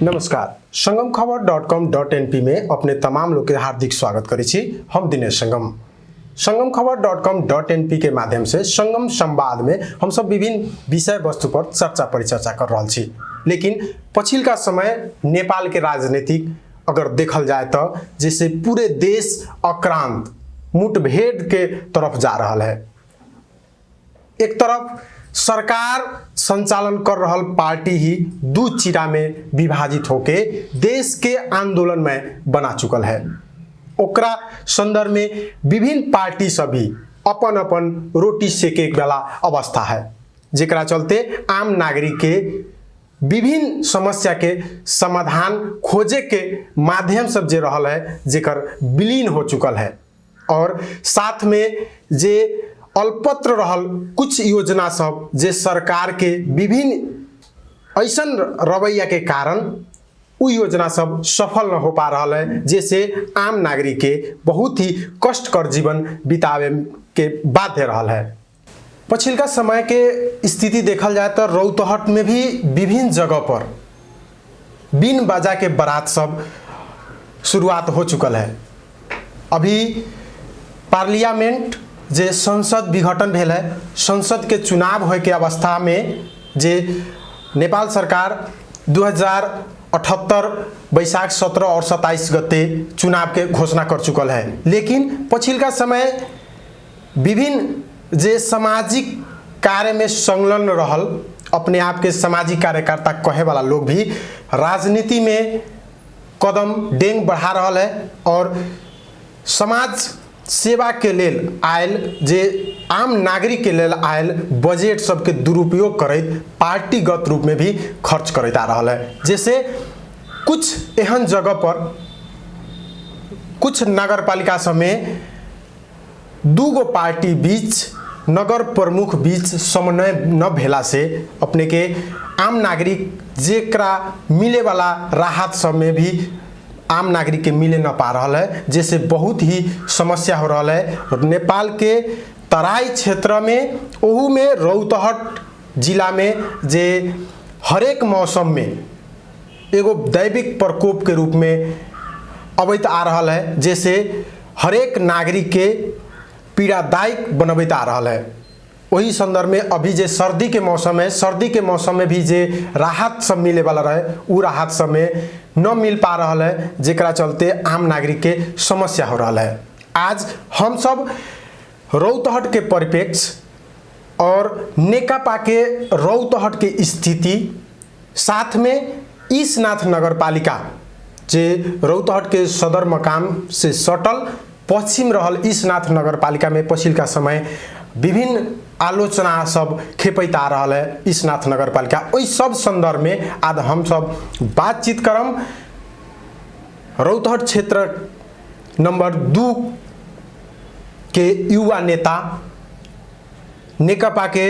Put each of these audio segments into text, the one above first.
नमस्कार, संगमखबर.com.np में अपने तमाम लोग के हार्दिक स्वागत करी छी। हम दिनेश संगम। संगमखबर.com.np के माध्यम से संगम संवाद में हम सब विभिन्न विषय वस्तु पर चर्चा परिचर्चा कर रहा छी। लेकिन पछिलका समय नेपाल के राजनीतिक अगर देखल जाए तो जैसे पूरे देश अक्रांत मुठभेड़ के तरफ जा रहा है। एक तरफ सरकार संचालन कर रहल पार्टी ही दू चिरा में विभाजित होके देश के आंदोलन में बना चुकल है। ओकरा संदर्भ में विभिन्न पार्टी सभी अपन अपन रोटी सेके वाला अवस्था है, जेकरा चलते आम नागरिक के विभिन्न समस्या के समाधान खोजे के माध्यम सब जे रहल है जेकर विलीन हो चुकल है। और साथ में जे अल्पत्र रहल कुछ योजना सब जे सरकार के विभिन्न ऐसन रवैया के कारण उ योजना सब सफल न हो पा रहा है, जैसे आम नागरिक के बहुत ही कष्टकर जीवन बितावे के बाध्य रहा है। पछिलका समय के स्थिति देखल जाए तो रौतहट में भी विभिन्न जगह पर बिन बाजा के बारात सब शुरुआत हो चुकल है। अभी पार्लियामेंट जे संसद विघटन भेल है, संसद के चुनाव होए के अवस्था में जे नेपाल सरकार 2078 वैशाख 17 और 27 गते चुनाव के घोषणा कर चुकल है। लेकिन पछिलका समय विभिन्न जे सामाजिक कार्य में संलग्न रहल अपने आप के सामाजिक कार्यकर्ता कहे वाला लोग भी राजनीति में कदम डेंग बढ़ा रहा है और समाज सेवा के लेल आयल जे आम नागरिक के लेल आयल बजट सबके दुरुपयोग करैत पार्टीगत रूप में भी खर्च करैत आ रहा है। जैसे कुछ एहन जगह पर कुछ नगरपालिका सब में दूगो पार्टी बीच नगर प्रमुख बीच समन्वय न भेला से अपने के आम नागरिक जेकरा मिले वाला राहत सब में भी आम नागरिक के मिले न पा रहा है, जैसे बहुत ही समस्या हो रहा है। नेपाल के तराई क्षेत्र में ओहू में रौतहट जिला में जे हरेक मौसम में एगो दैविक प्रकोप के रूप में अवैत आ रहा है, जैसे हरेक नागरिक के पीड़ादायक बनबैत आ रहा है। वही संदर्भ में अभी जे सर्दी के मौसम है, सर्दी के मौसम में भी जे राहत सब मिले वाला रहे उ राहत सब में न मिल पा रहा है, जेकरा चलते आम नागरिक के समस्या हो रहा है। आज हम सब रौतहट के परिप्रेक्ष्य और नेकपा के रौतहट के स्थिति, साथ में ईशनाथ नगरपालिका जे रौतहट के सदर मकाम से सटल पश्चिम रहल ईशनाथ नगरपालिका में पछिलका समय विभिन्न आलोचना सब खेपैत आ रहा है। ईशनाथ नगरपालिका ओइ सब संदर्भ में आज हम सब बातचीत करम। रौतहट क्षेत्र नंबर 2 के युवा नेता, नेकपा के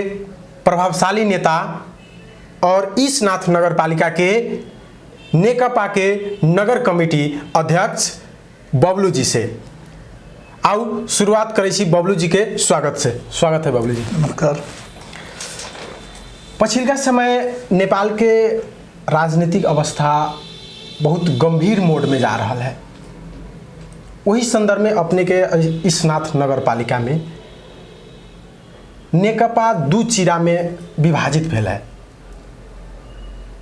प्रभावशाली नेता और ईशनाथ नगरपालिका के नेकपा के नगर कमिटी अध्यक्ष बबलू जी से। आओ शुरुआत करें छी बबलू जी के स्वागत से। स्वागत है बबलू जी। नमस्कार। पछिलका समय नेपाल के राजनीतिक अवस्था बहुत गंभीर मोड में जा रहा है। वही संदर्भ में अपने के ईशनाथ नगरपालिका में नेकपा दू चिरा में विभाजित भेल है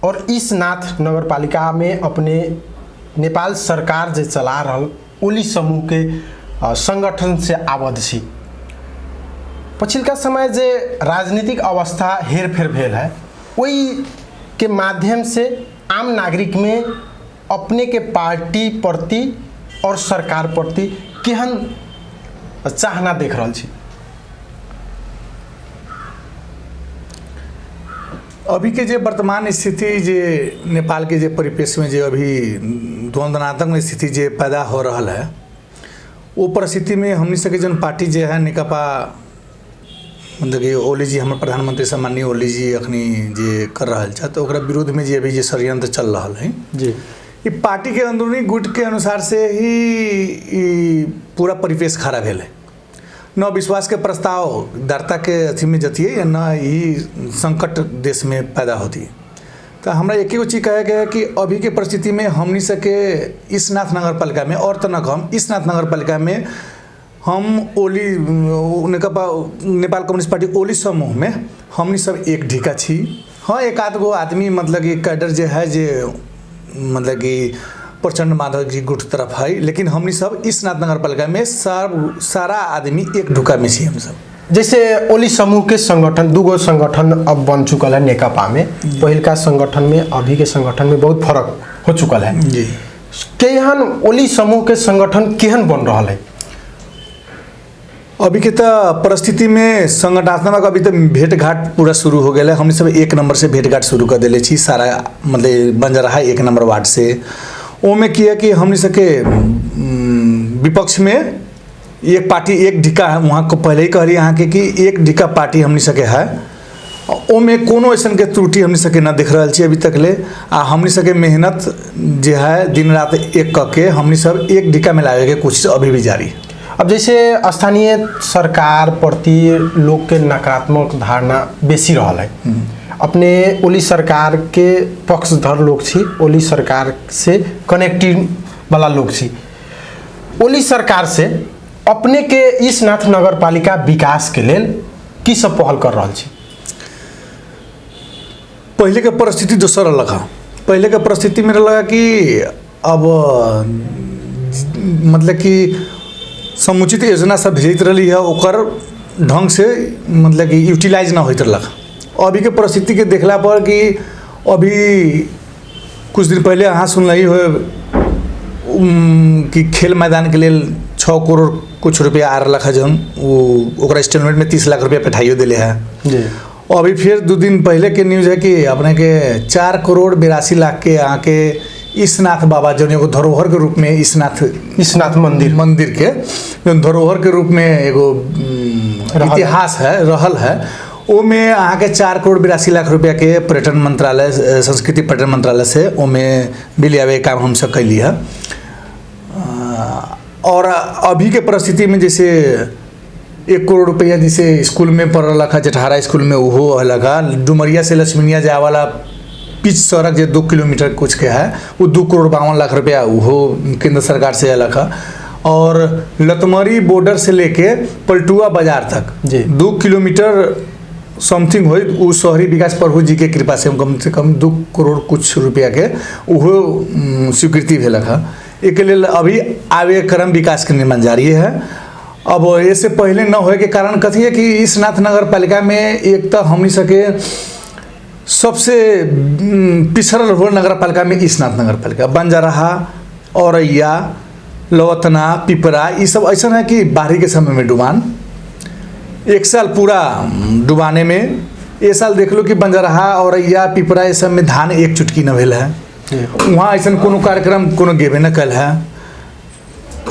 और ईशनाथ नगरपालिका में अपने नेपाल सरकार जे चला रहल ओली समूह के संगठन से आबद्ध छी। पछिलका समय जे राजनीतिक अवस्था हेरफेर भेल है, वही के माध्यम से आम नागरिक में अपने के पार्टी प्रति और सरकार प्रति केहन चाहना देख रहा छी। अभी के जे वर्तमान स्थिति जे नेपाल के जे परिप्रेक्ष्य में जे अभी द्वंद्वात्मक स्थिति जे पैदा हो रहा है, वो परिस्थिति में हमनी सके जन पार्टी जे है नेकपा, मतलब कि ओली जी हमारे प्रधानमंत्री सम्माननीय ओली जी अखनी जे कर रहा है तो ओकरा विरोध में जे अभी जे षड्यंत्र चल रहा है जी, ये पार्टी के अंदरूनी गुट के अनुसार से ही पूरा परिवेश खड़ा भेल है। न विश्वास के प्रस्ताव दर्ता के अथी में जतिए या न ही संकट देश में पैदा होती है। तो हमरा एक ही चीज कहे गया कि अभी के परिस्थिति में हमनी सके ईसनाथ नगर पालिका में और तो न कम ईसनाथ नगर पालिका में हम ओली नेपाल कम्युनिस्ट पार्टी ओली समूह में हमनी सब एक ढिका छी। हाँ, एक आध गो आदमी मतलब कि कैडर जो है जो मतलब कि प्रचंड माधव जी गुट तरफ है, लेकिन हमनी सब ईसनाथ नगर पालिका में सारा आदमी एक ढुका में छी। हम सब जैसे ओली समूह के संगठन दूगो संगठन अब बन चुकल है नेकपा में, पहल का संगठन में अभी के संगठन में बहुत फर्क हो चुकल है जी। केहन ओली समूह के संगठन केहन बन रहा है अभी के तो परिस्थिति में संगठनात्मक अभी तो भेंट घाट पूरा शुरू हो गया है। हमने सब एक नंबर से भेंट घाट शुरू कर दिले छी सारा मतलब बन रहा है एक नंबर वार्ड से। वो में किया कि हमने सके विपक्ष में एक पार्टी एक ढिका है, वहाँ को पहले ही कहली यहाँ के कि एक ढिका पार्टी हमने सके है। ओ में कोनो ऐसा के त्रुटि हमने सके ना दिख रहा है अभी तक ले। आ हमने सके मेहनत जो है दिन रात एक करके हमने सब एक ढिका में लागे के कोशिश अभी भी जारी है। अब जैसे स्थानीय सरकार प्रति लोग के नकारात्मक धारणा बेसी रहा है, अपने ओली सरकार के पक्षधर लोग छी, ओली सरकार से कनेक्टिव वाला लोग छी, ओली सरकार से अपने के ईसनाथ नगर पालिका विकास के लेल की सब पहल कर रहा छी? पहले के परिस्थिति दोसर लगा। पहले के परिस्थिति में लगा कि अब मतलब कि समुचित योजना सब भेजत रही है, ओकर ढंग से मतलब कि यूटिलाइज ना होते लगा। अभी के परिस्थिति के देखला पर कि अभी कुछ दिन पहले अहाँ सुन रही हो कि खेल मैदान के लिए 6 करोड़ कुछ रुपया आ रहा है, जौन वो इंस्टॉलमेंट में 30 लाख रुपया पैठाइयो दिले है जी। अभी फिर 2 दिन पहले के न्यूज़ है कि अपने के 4 करोड़ 82 लाख के यहाँ के ईसनाथ बाबा जो एगो धरोहर के रूप में ईसनाथ मंदिर के धरोहर के रूप में एगो इतिहास है रहल है, वो में अहाँ के 4 करोड़ 82 लाख रुपया के पर्यटन मंत्रालय संस्कृति पर्यटन मंत्रालय से वो में बिल आवे काम हम सब कैली है। और अभी के परिस्थिति में जैसे 1 करोड़ रुपया जैसे स्कूल में पड़ रहा है, जटहारा स्कूल में वो लगा, डुमरिया से लक्ष्मीनिया जाए वाला पिच सड़क जो 2 किलोमीटर कुछ के है वो 2 करोड़ 52 लाख रुपया वो केंद्र सरकार से अलग है। और लतमरी बॉर्डर से लेके पलटुआ बाजार तक जी 2 किलोमीटर समथिंग हो, वो शहरी विकास प्रभु जी के कृपा से कम 2 करोड़ कुछ रुपया के वो स्वीकृति भेलक है। एक लेल अभी आगे क्रम विकास के निर्माण जारी है। अब इससे पहले न होए के कारण कथी है कि ईसनाथ नगर पालिका में एक तो हमनी सके सबसे पिछड़ल हुआ नगर पालिका में ईसनाथ नगर पालिका बंजारहा, औरैया, लवतना, पिपरा, ये सब ऐसा है कि बाढ़ी के समय में डुबान एक साल पूरा डुबाने में। ये साल देख लो कि बंजारहा, औरैया, पिपरा ये सब में धान एक चुटकी न भेल है, वहाँ ऐसा कोनो कार्यक्रम कोनो गेबे न कल है।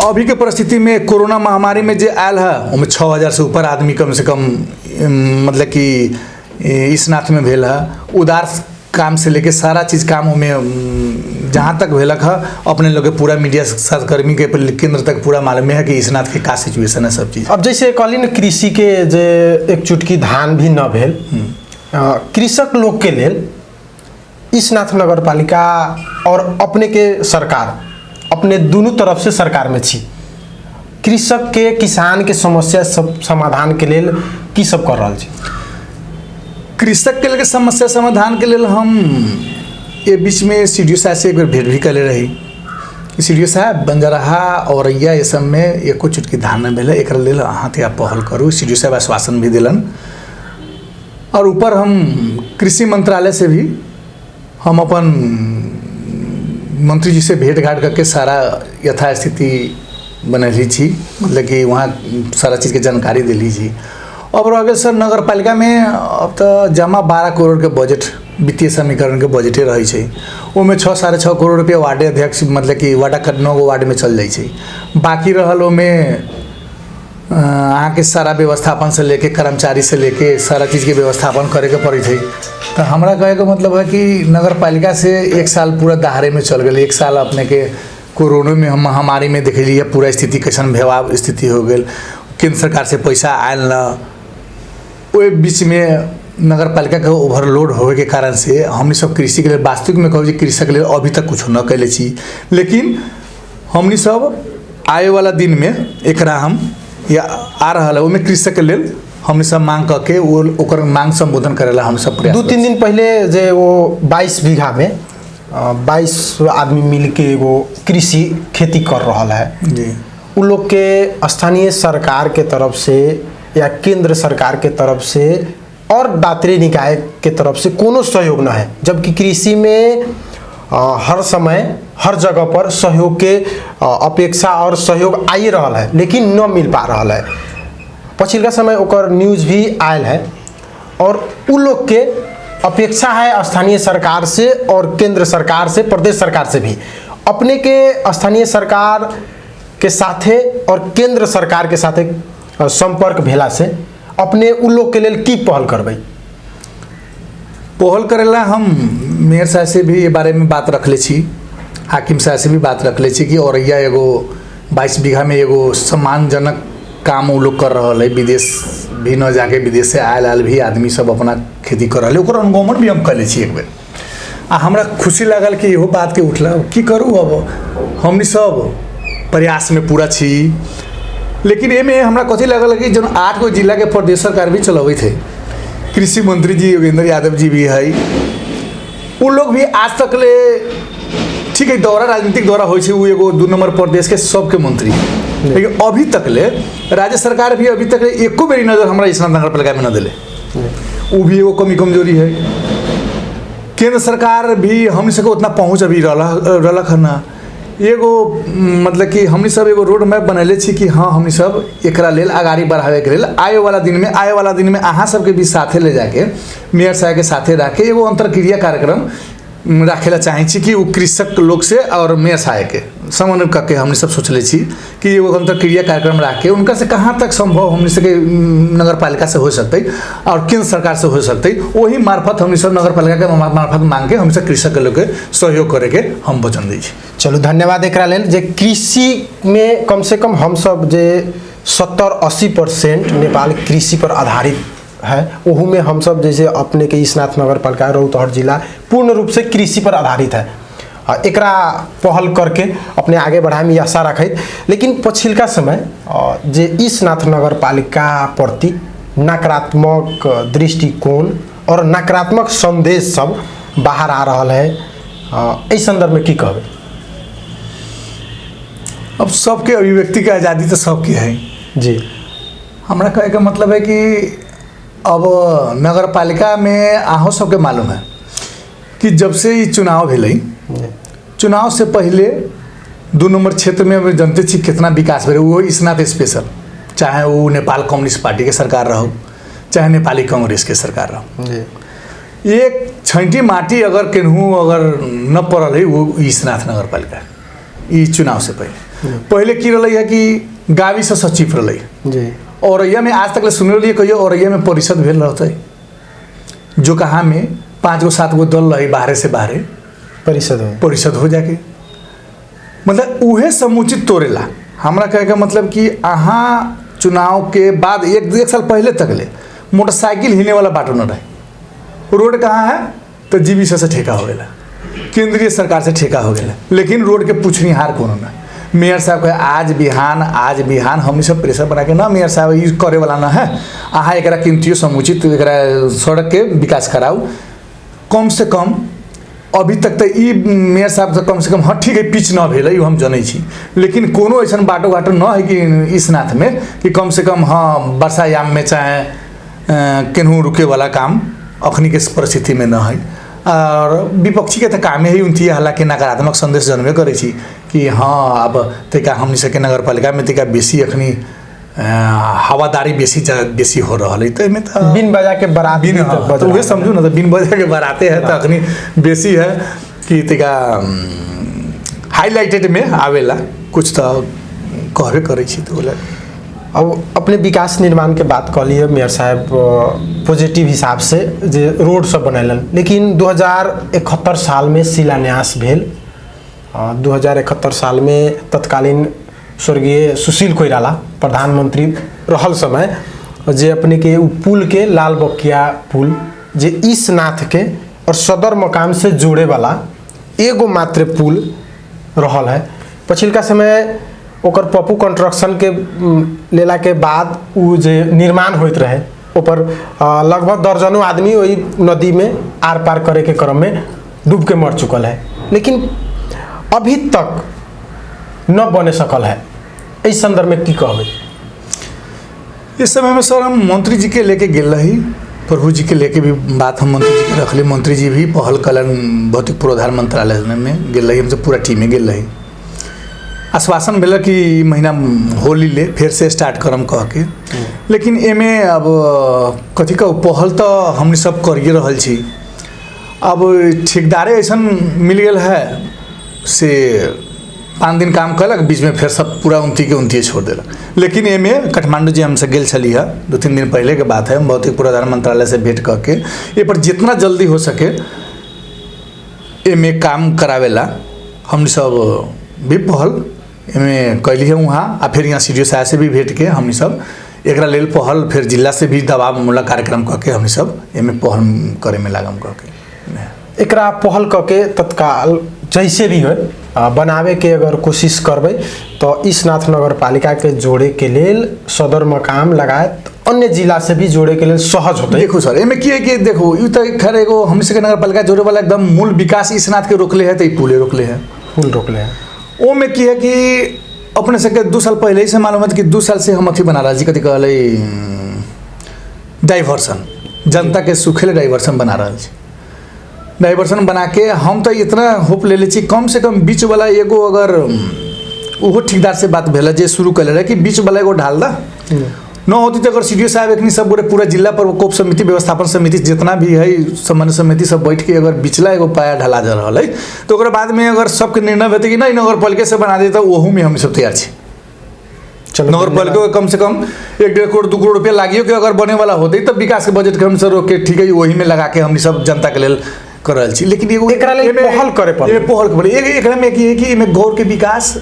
अभी के परिस्थिति में कोरोना महामारी में जो आयल है उसमें 6000 से ऊपर आदमी कम से कम मतलब कि ईसनाथ में भेल है। उदार काम से लेके सारा चीज़ काम में जहाँ तक भेलक है, अपने लोग के पूरा मीडिया सहकर्मी के केंद्र तक पूरा मालूम है कि ईसनाथ के का सिचुएशन है सब चीज़। अब जैसे कहली न कृषि के जे एक चुटकी धान भी न भेल, कृषक लोग के लेल ईसनाथ नगर पालिका और अपने के सरकार अपने दोनों तरफ से सरकार में छी, कृषक के किसान के समस्या सब समाधान के लेल की सब कर रहा छी? कृषक के लिए समस्या समाधान के लिए हम ये बीच में CDO साहब से एक बार भेंट भी करे रही। CDO साहब बंजारहा औरैया ये सब में एको चुटकी धान न भेल, एक लेल अहाँ थे पहल करूँ। CDO साहब आश्वासन भी दिलन। और ऊपर हम कृषि मंत्रालय से भी हम अपन मंत्री जी से भेंट घाट करके सारा यथास्थिति बनैली छी, मतलब कि वहाँ सारा चीज़ के जानकारी दिली छी। अब रह गए सर नगर पालिका में अब तो जमा 12 करोड़ के बजट वित्तीय समीकरण के बजटे रही है, उसमें 6-6.5 करोड़ रुपया वार्ड अध्यक्ष मतलब कि वार्ड 9 गो वार्ड में चल जाए। बाकी रहल में अहाँ के सारा व्यवस्थापन से लेके कर्मचारी से लेके सारा चीज़ के व्यवस्थापन करे के पड़ी थी। तो हमारा कहे का मतलब है कि नगर पालिका से 1 साल पूरा दहारे में चल गए। 1 साल अपने के कोरोना में हम महामारी में देख लीजिए पूरा स्थिति कैसन भेवाव स्थिति हो गई, केंद्र सरकार से पैसा आयल न, वो बीच में नगर पालिका के ओवरलोड होवे के कारण से हमनी सब कृषि के लिए वास्तविक में कहू कृषक के लिए अभी तक कुछ न कैले छी, लेकिन हमनी सब आए वाला दिन में एकरा हम या आ रहा है ओमे कृषक के लिए हमनी सब मांग करके ओकर मांग संबोधन करेला हम सब प्रयास 2-3 दिन पहले जे वो 22 बीघा में 22 आदमी मिल के वो कृषि खेती कर रहा है जी, उन लोग के स्थानीय सरकार के तरफ से या केंद्र सरकार के तरफ से और दात्री निकाय के तरफ से कोनो सहयोग न है, जबकि कृषि में हर समय हर जगह पर सहयोग के अपेक्षा और सहयोग आई रहा है, लेकिन न मिल पा रहा है। पछिलका समय ओकर न्यूज भी आयल है और उन लोग के अपेक्षा है स्थानीय सरकार से और केंद्र सरकार से, प्रदेश सरकार से भी। अपने के स्थानीय सरकार के साथे और केंद्र सरकार के साथे संपर्क भेला से अपने उन लोग के लिए की पहल करबई? पहल करेला हम मेयर साहब से भी ये बारे में बात रख ले छी, हाकिम साहब से भी बात रख ले छी कि औरैया एगो 22 बीघा में एगो सम्मानजनक काम वो लोग कर रहा है, विदेश भी न जाके विदेश से आयल भी आदमी सब अपना खेती कर रहा है, ओकर अनुगमन भी हम कर ले छी एक बेर। आ हमरा खुशी लागल कि इहो बात के उठला की करूँ, अब हमनी सब प्रयास में पूरा छी। लेकिन एमे हमरा कथी लगल कि जो 8 गो जिला के प्रदेश सरकार भी चलावे थे, कृषि मंत्री जी योगेंद्र यादव जी भी है, उन लोग भी आज तक ले ठीक है दौरा राजनीतिक दौरा हो एगो 2 नंबर प्रदेश के सबके मंत्री, लेकिन अभी तक ले राज्य सरकार भी अभी तक एको बेरी नजर हमारा इस नगर पालिका में न दिले, वो भी एगो कमी कमजोरी है। केंद्र सरकार भी हमनी सबके उतना पहुँच अभी रलक है ना, एगो मतलब कि हमनी सब एगो रोड मैप बनैले छी कि हाँ हमनी सब एकरा लेल आगाड़ी बढ़ावे के लेल आए वाला दिन में अहाँ सबके भी साथे ले जाके मेयर साहब के साथे राखे एगो अंतरक्रिया कार्यक्रम राखेला चाहे छी कि वो कृषक लोग से और मेयर साहब के समन्वय करके हमने सब सोचले छी कि एगो अंतरक्रिया कार्यक्रम रख के उनका से कहाँ तक संभव हमने सके नगर पालिका से हो सकते और केंद्र सरकार से हो सकते, वही मार्फत हमने सब नगर पालिका के मार्फत मांग के हम सब कृषक के लोग के सहयोग करे के हम वचन दी छी। चलो धन्यवाद एकरा लेल जे कृषि में कम से कम हम सब जे 70-80% नेपाल कृषि पर आधारित है, वहू में हम सब जैसे अपने के ईसनाथ नगर पालिका रौतहट जिला पूर्ण रूप से कृषि पर आधारित है। एकरा पहल करके अपने आगे बढ़ाए में आशा रखत। लेकिन पछिलका समय जे ईसनाथ नगर पालिका प्रति नकारात्मक दृष्टिकोण और नकारात्मक संदेश सब बाहर आ रहा है, इस संदर्भ में की कहबे? अब सबके अभिव्यक्ति की आज़ादी तो सबके है जी, हमरा कहे का मतलब है कि अब नगर पालिका में अहों सबके मालूम है कि जब से ये चुनाव भेलै, चुनाव से पहले 2 नंबर क्षेत्र में जनते छी कितना विकास भेल, वो ईसनाथ स्पेशल, चाहे वो नेपाल कम्युनिस्ट पार्टी के सरकार रहो चाहे नेपाली कांग्रेस के सरकार रहो, एक छैटी माटी अगर केनहू अगर न पड़ल है वो ईसनाथ नगर पालिका ई चुनाव से पहले की रही है कि गावी से सचिव रही जी, औरैया में आज तक ले सुन रही कहियो औरैया में परिषद भेल रहते जो कहाँ में 5 गो 7 गो दल रही बाहर से बाहर परिषद हो जाके, मतलब उहे समुचित तोड़ेला। हमरा कहे का मतलब कि अहाँ चुनाव के बाद एक साल पहले तक ले मोटरसाइकिल हिलने वाला बाटो न रहे, रोड कहाँ है तो जीबीसी से ठेका हो गया, केंद्रीय सरकार से ठेका हो गया, लेकिन रोड के पूछनिहार कोनो ना। मेयर साहब कहे आज बिहान हमनी सब प्रेशर बना के ना मेयर साहब यूज करे वाला ना है, अहाँ एकरा कीमतियों समुचित एकरा सड़क के विकास कराऊ। कम से कम अभी तक तो ई मेयर साहब से कम हाँ ठीक है पिच न भेल हम जनै छी, लेकिन कोनो ऐसा बाटो घाटो न है कि ईसनाथ में कि कम से कम हाँ वर्षायाम में चाहे केनहू रुके वाला काम अखनी के परिस्थिति में न है। और विपक्षी के तो कामे ही उनकी हालांकि नकारात्मक संदेश जनबे करे छी कि हाँ अब तैका हमनी सके नगर पालिका में तैका बेसी अखनी हवादारी बेसी हो रहा है, तो इनमें तो बिन बजा के बारात बिन तो वही समझू ना, तो बिन बजा के बाराते हैं तो अखनी बेसी है कि तैका हाईलाइटेड में आवेला कुछ तो कहबे करे छी। तो बोले अब अपने विकास निर्माण के बात कह लिए मेयर साहब पॉजिटिव हिसाब से जे रोड सब बनैलन, लेकिन 2071 साल में शिलान्यास भेल। 2071 साल में तत्कालीन स्वर्गीय सुशील कोइराला प्रधानमंत्री रहल समय जे अपने के उ पुल के लाल बकिया पुल जे ईसनाथ के और सदर मकाम से जोड़े वाला एगो मात्र पुल रहल है। पछिलका समय ओकर पप्पू कंस्ट्रक्शन के लेला के बाद उ जे निर्माण होइत रहे ऊपर लगभग दर्जनों आदमी वही नदी में आर पार करे के क्रम में डूब के मर चुकल है, लेकिन अभी तक न बने सकल है। इस संदर्भ में की कहबे? इस समय में सर हम मंत्री जी के लेके गेल रही, प्रभु जी के लेके भी बात हम मंत्री जी के रखली। मंत्री जी भी पहल कलन भौतिक पूर्वाधार मंत्रालय में गेल रही, हमसे पूरा टीम में गेल रही। आश्वासन मिला कि महीना होली ले फिर से स्टार्ट करम कह के, लेकिन एमे अब कथी का पहल तो हमने सब करिए रहल छी। अब ठेकेदारे ऐसा मिल गया है से 5 दिन काम कलक, बीच में फिर सब पूरा 29 छोड़ दिलक। लेकिन एमे काठमांडू जी हमसे गेल छली है 2-3 दिन पहले के बात है, भौतिक पूर्वाधार मंत्रालय से भेंट करके ये पर जितना जल्दी हो सके एमे काम करावेला हमने सब भी पहल एमे कैली है वहाँ। आ फिर यहाँ CDO साहब से भी भेंट के हमने सब एकरा लेल पहल, फिर जिला से भी दबाव मूलक कार्यक्रम करके हमने सब एमे पहल करे में लागम करके एकरा पहल करके तत्काल जैसे भी हो बनावे के अगर कोशिश करबे तो ईसनाथ नगर पालिका के जोड़े के लेल सदर मकाम लगायत अन्य जिला से भी जोड़े के लिए सहज होते। देखो सर एमे की है कि देखो यू तो खैर एगो हमनी से नगर पालिका जोड़े वाला एकदम मूल विकास ईसनाथ के रोकले है, तो ई पुले रोकले है, पुल रोकले है। वो में की है कि अपने से 2 साल पहले ही से मालूम है कि 2 साल से हम अथी बना रहा जी कथी कहले डाइवर्सन, जनता के सुखेले डाइवर्सन बना रहा जी। डाइवर्सन बना के हम तो इतना होप ले ली कम से कम बीच वाला एगो अगर वो ठेकेदार से बात भेल जे शुरू कर रहे कि बीच वाला एगो ढाल दा न होती तो अगर CDO साहब एक सब पूरा जिला पर कोप समिति व्यवस्थापन समिति जितना भी है समन्वय समिति सब बैठ के अगर बिचला एगो पाया ढला जा रहा है तो ओकरा बाद में अगर सबके निर्णय होते कि नहीं नगर पालिका से बना देता वहू में हम सब तैयार छी। नगर पालिका कम से कम 1-1.5 करोड़ 2 करोड़ रुपया लागियो कि अगर बने वाला होते तब विकास के बजट के हम सब रोक के ठीक है वही में लगा के हम सब जनता के लेल कर रहा छी। लेकिन एगो एकरा लेल पहल करे पड़े, पहल करे एकरा में की है कि एमे गौर के विकास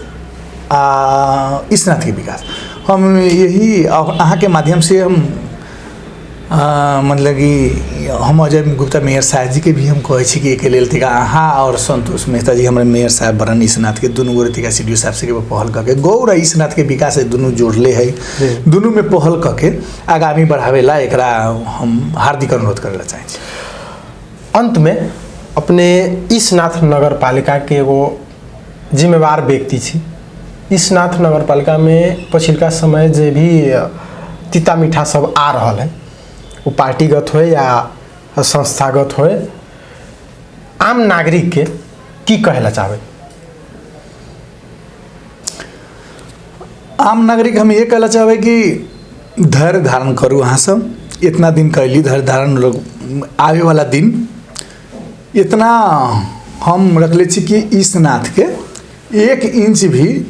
ईसनाथ के विकास हम यही अहाँ के माध्यम से हम मतलब कि हम अजय गुप्ता मेयर साहब जी के भी हम कहे छी कि एक लेल तिका अहाँ और संतोष मेहता जी हमारे मेयर साहब बरन ईसनाथ के दुनू गोरे तिका CDO साहब से पहल करके गौर ईसनाथ के विकास दुनू जोड़ले है, दुनू में पहल करके आगामी बढ़ावेला एकरा हम हार्दिक अनुरोध करेला चाहे छी। अंत में अपने ईसनाथ नगर पालिका के एगो जिम्मेवार व्यक्ति छी। ईसनाथ नगर पालिका में पछिलका समय जे भी तीता मीठा सब आ रहा है वो पार्टीगत हो या संस्थागत हो, आम नागरिक के की कहला चाहबे? आम नागरिक हम ये कहला चाहबे कि धैर्य धारण करू। अहाँ सब इतना दिन कैली धैर्य धारण, लोग आवे वाला दिन इतना हम रखले छी कि ईसनाथ के 1 इंच भी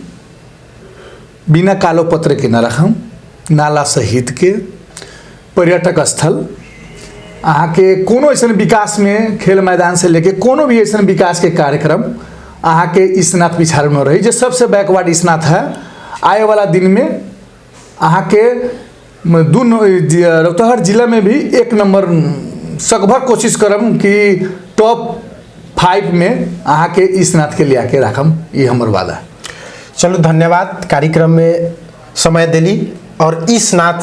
बिना कालो पत्र के न रखम। नाला सहित के पर्यटक स्थल अहाँ के कोनो ऐसा विकास में खेल मैदान से लेके कोनो भी ऐसा विकास के कार्यक्रम अहाँ के ईसनाथ पिछाड़ में रही जो सबसे बैकवर्ड ईसनाथ है। आए वाला दिन में अहाँ के रौतहट जिला में भी 1 नंबर सकभर कोशिश करम कि टॉप 5 में अहाँ के ईसनाथ के लिया के रखम, ये हमार वादा है। चलो धन्यवाद, कार्यक्रम में समय दिली और ईसनाथ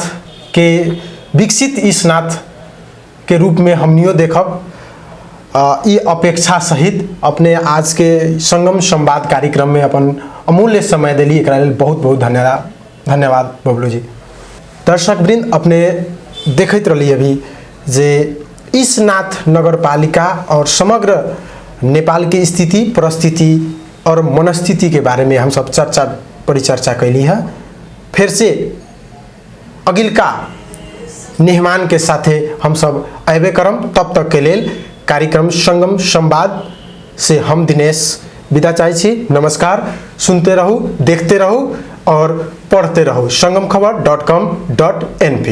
के विकसित ईसनाथ के रूप में हमनियो देखब ये अपेक्षा सहित अपने आज के संगम संवाद कार्यक्रम में अपन अमूल्य समय दिली, एकरा लेल बहुत बहुत धन्यवाद बबलू जी। दर्शक वृंद अपने देखते रही अभी जे ईसनाथ नगर पालिका और समग्र नेपाल की स्थिति परिस्थिति और मनस्थिति के बारे में हम सब परिचर्चा कैली है। फिर से अगिलका मेहमान के साथे हम सब अबे करम, तब तक के लेल कार्यक्रम संगम संवाद से हम दिनेश विदा चाहे छी। नमस्कार, सुनते रहू, देखते रहू और पढ़ते रहू संगमखबर.com.np।